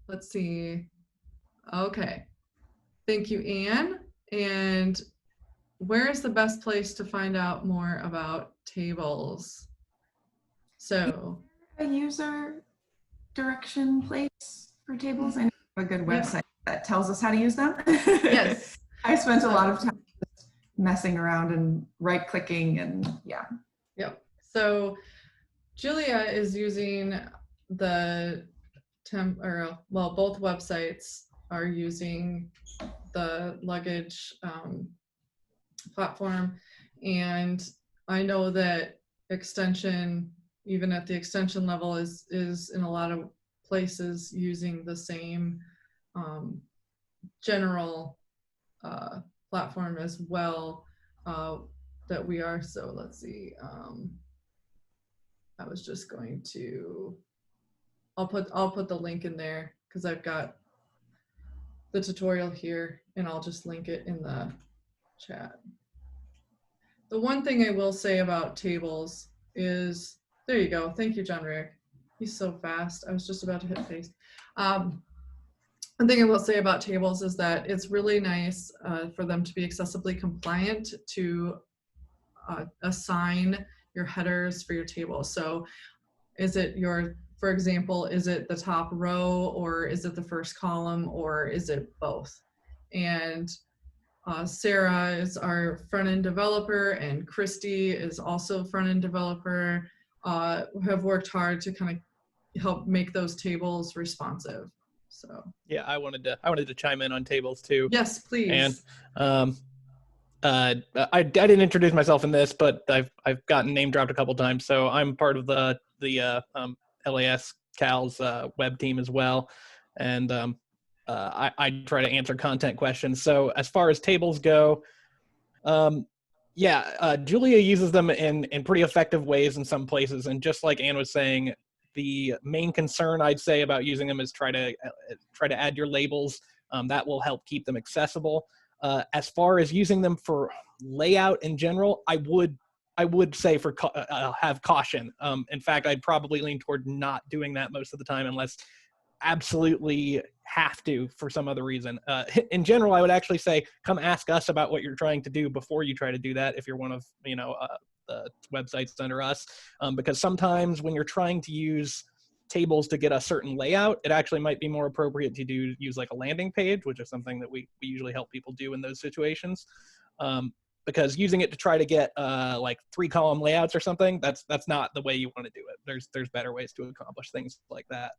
Let's see. Okay. Thank you, Anne. And where is the best place to find out more about tables? So A user direction place for tables. I know we have a good website that tells us how to use them. yes. I spent a lot of time messing around and right clicking and yeah. Yep. So Julia is using the both websites are using the luggage platform, and I know that extension, even at the extension level, is in a lot of places using the same general platform as well that we are. So let's see. I was just going to. I'll put the link in there because I've got the tutorial here, and I'll just link it in the chat. The one thing I will say about tables is, there you go. Thank you, John Rick. He's so fast. I was just about to hit paste. One thing I will say about tables is that it's really nice for them to be accessibly compliant to assign your headers for your table. So is it for example, is it the top row, or is it the first column, or is it both? And Sarah is our front-end developer, and Christy is also front-end developer, who have worked hard to kind of help make those tables responsive. So yeah, I wanted to chime in on tables too. Yes, please. And I didn't introduce myself in this, but I've gotten name dropped a couple times. So I'm part of the LAS Cal's web team as well, and I try to answer content questions. So as far as tables go, Julia uses them in pretty effective ways in some places. And just like Anne was saying, the main concern I'd say about using them is try to add your labels. That will help keep them accessible. As far as using them for layout in general, I would say have caution. In fact, I'd probably lean toward not doing that most of the time unless absolutely have to for some other reason. In general, I would actually say come ask us about what you're trying to do before you try to do that if you're one of the websites under us, because sometimes when you're trying to use tables to get a certain layout, it actually might be more appropriate to use like a landing page, which is something that we usually help people do in those situations. Because using it to try to get like 3-column layouts or something, that's not the way you want to do it. There's better ways to accomplish things like that.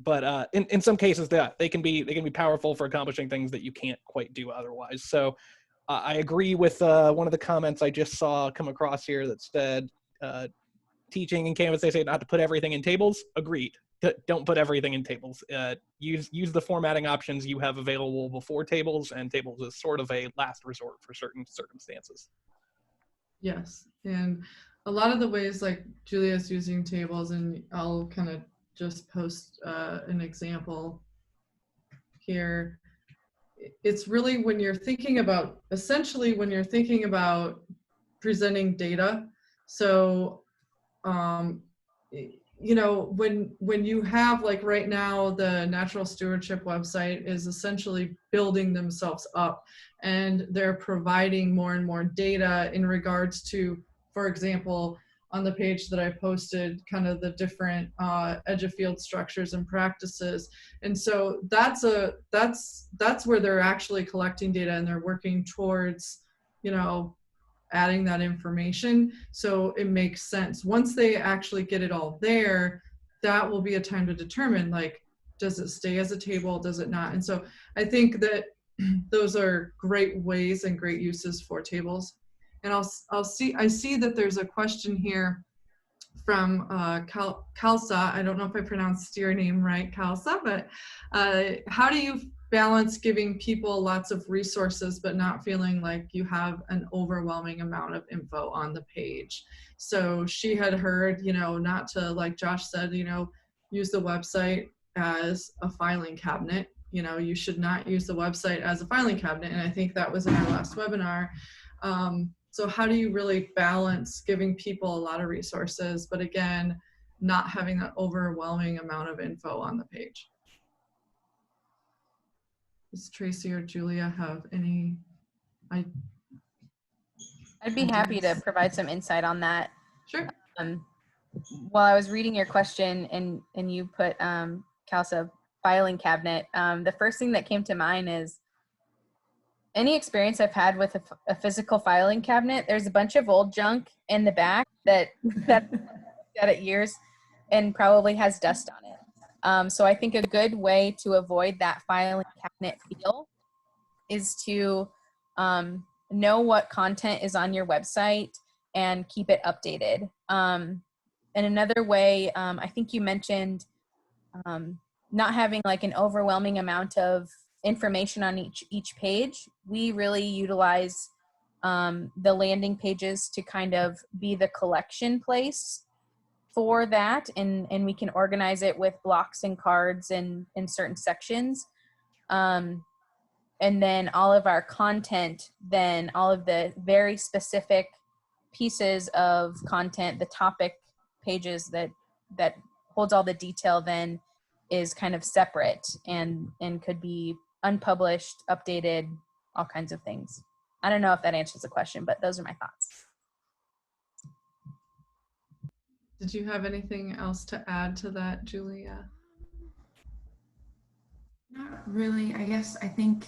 But in some cases, they can be powerful for accomplishing things that you can't quite do otherwise. So I agree with one of the comments I just saw come across here that said, teaching in Canvas, they say not to put everything in tables. Agreed. Don't put everything in tables. Use the formatting options you have available before tables, and tables is sort of a last resort for certain circumstances. Yes, and a lot of the ways like Julia's using tables, and I'll kind of just post an example here. It's really when you're thinking about, essentially when you're thinking about presenting data. So, you know, when you have, like right now, the Natural Stewardship website is essentially building themselves up, and they're providing more and more data in regards to, for example, on the page that I posted, kind of the different edge of field structures and practices. And so that's where they're actually collecting data, and they're working towards, you know, adding that information. So it makes sense. Once they actually get it all there, that will be a time to determine, like, does it stay as a table, does it not? And so I think that those are great ways and great uses for tables. And I see that there's a question here from Kalsa. I don't know if I pronounced your name right, Kalsa, but how do you balance giving people lots of resources but not feeling like you have an overwhelming amount of info on the page? So she had heard, you know, not to, like Josh said, you know, use the website as a filing cabinet. You know, you should not use the website as a filing cabinet. And I think that was in our last webinar. So how do you really balance giving people a lot of resources, but again, not having that overwhelming amount of info on the page? Does Tracy or Julia have any? I'd be happy to provide some insight on that. Sure. While I was reading your question and you put Kalsa filing cabinet, the first thing that came to mind is any experience I've had with a physical filing cabinet, there's a bunch of old junk in the back that got it years and probably has dust on it. So I think a good way to avoid that filing cabinet feel is to know what content is on your website and keep it updated. And another way, I think you mentioned not having like an overwhelming amount of information on each page. We really utilize the landing pages to kind of be the collection place for that, and we can organize it with blocks and cards and in certain sections. And then all of our content, then all of the very specific pieces of content, the topic pages that holds all the detail, then is kind of separate and could be unpublished, updated, all kinds of things. I don't know if that answers the question, but those are my thoughts. Did you have anything else to add to that, Julia? Not really. I guess I think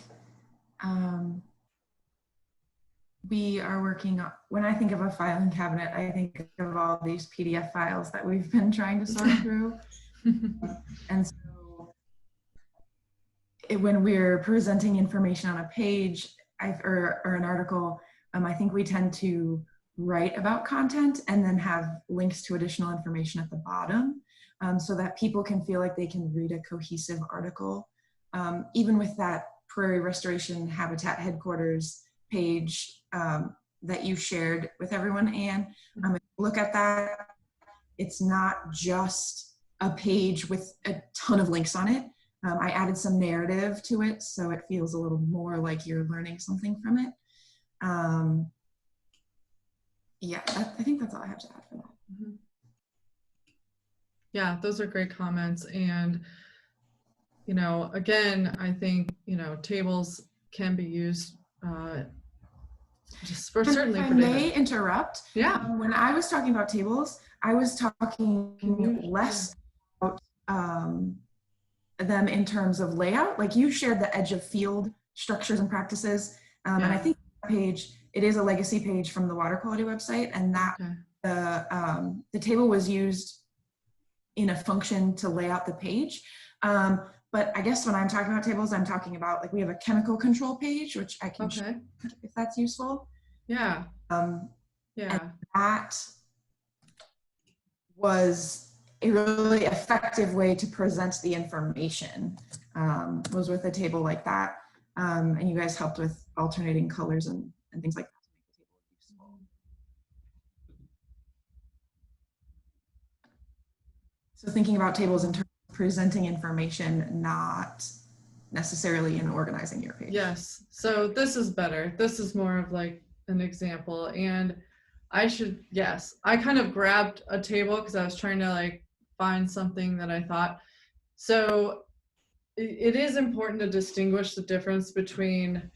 we are working on, when I think of a filing cabinet, I think of all these PDF files that we've been trying to sort through. And so when we're presenting information on a page or an article, I think we tend to write about content and then have links to additional information at the bottom, so that people can feel like they can read a cohesive article. Even with that Prairie Restoration Habitat Headquarters page that you shared with everyone, Anne, look at that. It's not just a page with a ton of links on it. I added some narrative to it, so it feels a little more like you're learning something from it. Yeah, I think that's all I have to add for that. Mm-hmm. Yeah, those are great comments. And, you know, again, I think, you know, tables can be used Just for And certainly if I for data. may interrupt, Yeah. when I was talking about tables, I was talking less about them in terms of layout. Like you shared the edge of field structures and practices, and I think that page, it is a legacy page from the water quality website, and that the table was used in a function to lay out the page. But I guess when I'm talking about tables, I'm talking about, like, we have a chemical control page, which I can show if that's useful. Yeah. And that was a really effective way to present the information, was with a table like that. And you guys helped with alternating colors and things like that to make the table useful. So thinking about tables in terms of presenting information, not necessarily in organizing your page. Yes. So this is better. This is more of like an example. And I kind of grabbed a table because I was trying to like find something that I thought. So it is important to distinguish the difference between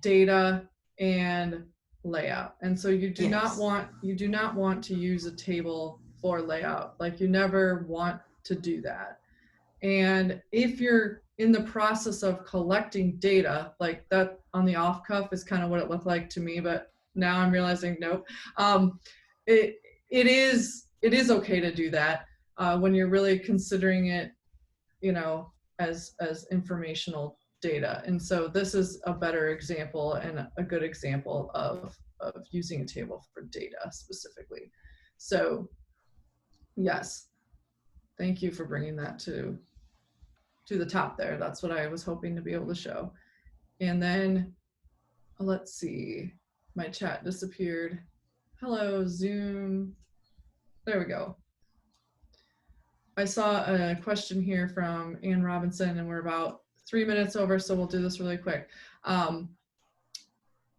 data and layout. And so you do not want to use a table for layout. Like, you never want to do that. And if you're in the process of collecting data, like that on the off cuff is kind of what it looked like to me, but now I'm realizing, nope. It is okay to do that when you're really considering it, as informational data. And so this is a better example and a good example of using a table for data specifically. So yes, thank you for bringing that to the top there. That's what I was hoping to be able to show. And then let's see, my chat disappeared. Hello, Zoom. There we go. I saw a question here from Ann Robinson, and we're about 3 minutes over, so we'll do this really quick.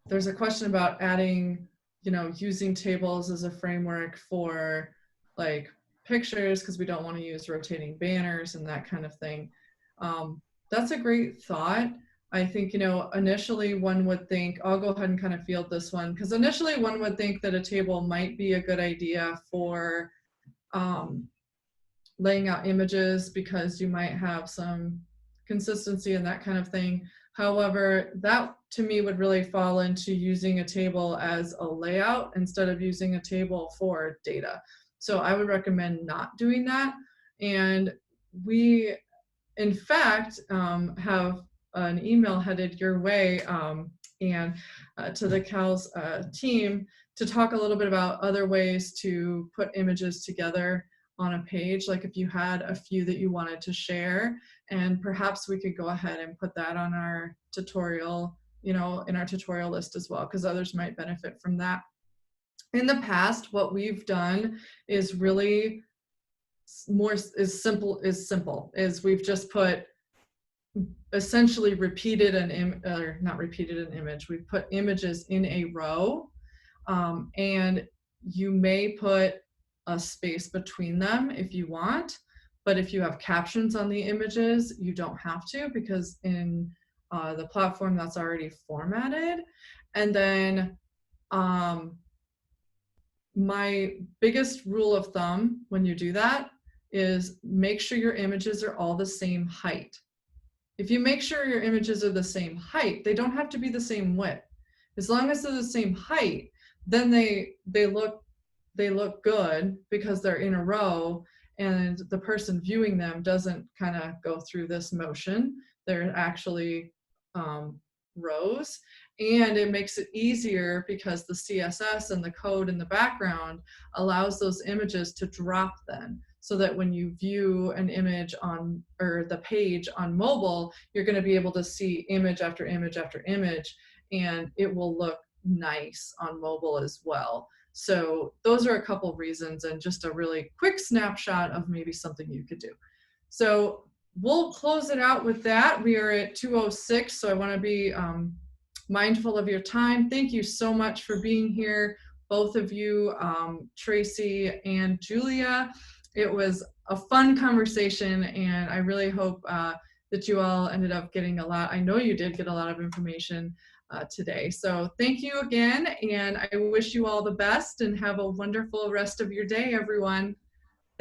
There's a question about adding, using tables as a framework for like pictures, because we don't want to use rotating banners and that kind of thing. That's a great thought. I think, initially one would think, I'll go ahead and kind of field this one, because initially one would think that a table might be a good idea for laying out images, because you might have some consistency and that kind of thing. However, that to me would really fall into using a table as a layout instead of using a table for data. So I would recommend not doing that. And we, in fact, have an email headed your way, and to the CALS team, to talk a little bit about other ways to put images together on a page, like if you had a few that you wanted to share, and perhaps we could go ahead and put that on our tutorial, in our tutorial list as well, because others might benefit from that. In the past, what we've done is really simple, we've just put essentially repeated not repeated an image. We've put images in a row, and you may put a space between them if you want, but if you have captions on the images, you don't have to, because in the platform that's already formatted. And then my biggest rule of thumb when you do that is make sure your images are all the same height. If you make sure your images are the same height, they don't have to be the same width. As long as they're the same height, then they look good, because they're in a row, and the person viewing them doesn't kind of go through this motion. They're actually rows, and it makes it easier because the CSS and the code in the background allows those images to drop then, so that when you view an image or the page on mobile, you're going to be able to see image after image after image, and it will look nice on mobile as well. So those are a couple of reasons, and just a really quick snapshot of maybe something you could do. So we'll close it out with that. We are at 2:06, so I want to be mindful of your time. Thank you so much for being here, both of you, Tracy and Julia. It was a fun conversation, and I really hope that you all ended up getting a lot. I know you did get a lot of information today. So thank you again, and I wish you all the best and have a wonderful rest of your day, everyone.